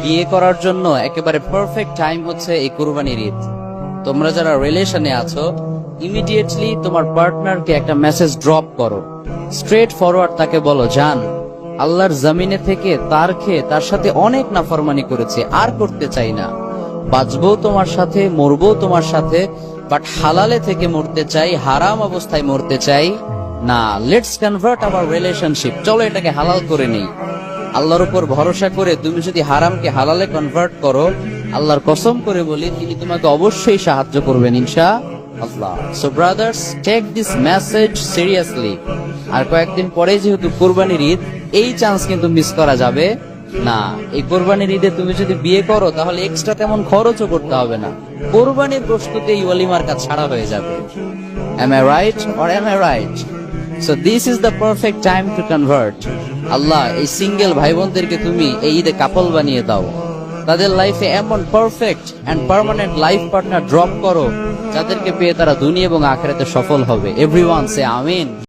বিয়ে করার জন্য একেবারে পারফেক্ট টাইম হচ্ছে এই কুরবানির ঈদ। তোমরা যারা রিলেশনে আছো, ইমিডিয়েটলি তোমার পার্টনারকে একটা মেসেজ ড্রপ করো, স্ট্রেট ফরওয়ার্ড তাকে বলো, জান, আল্লাহর জমিনে থেকে তার সাথে অনেক নাফরমানি করেছে, আর করতে চাই না। বাঁচবো তোমার সাথে, মরবো তোমার সাথে, বাট হালালে থেকে মরতে চাই, হারাম অবস্থায় মরতে চাই না। লেটস কনভার্ট আওয়ার রিলেশনশিপ, চলো এটাকে হালাল করে নেই। আল্লাহর উপর ভরসা করে তুমি যদি হারামকে হালালে কনভার্ট করো, আল্লাহর কসম করে বলি, তিনি তোমাকে অবশ্যই সাহায্য করবেন ইনশাআল্লাহ। So brothers, take this message seriously. আর কয়েকদিন পরে যেহেতু কুরবানির ঈদ, এই চান্স কিন্তু মিস করা যাবে না। এই কোরবানির ঈদে তুমি যদি বিয়ে করো, তাহলে এক্সট্রা তেমন খরচও করতে হবে না। কোরবানির প্রস্তুতি ওয়ালিমার কাজ ছাড়া হয়ে যাবে। Am I right or am I right? So this is the perfect time to convert. আল্লাহ এই সিঙ্গেল ভাই বোনদেরকে তুমি এই ঈদে কাপল বানিয়ে দাও। তাদের লাইফে এমন perfect and permanent life partner drop করো, যাদেরকে পেয়ে তারা দুনিয়া এবং আখিরাতে সফল হবে। এভরিওয়ান সে আমিন।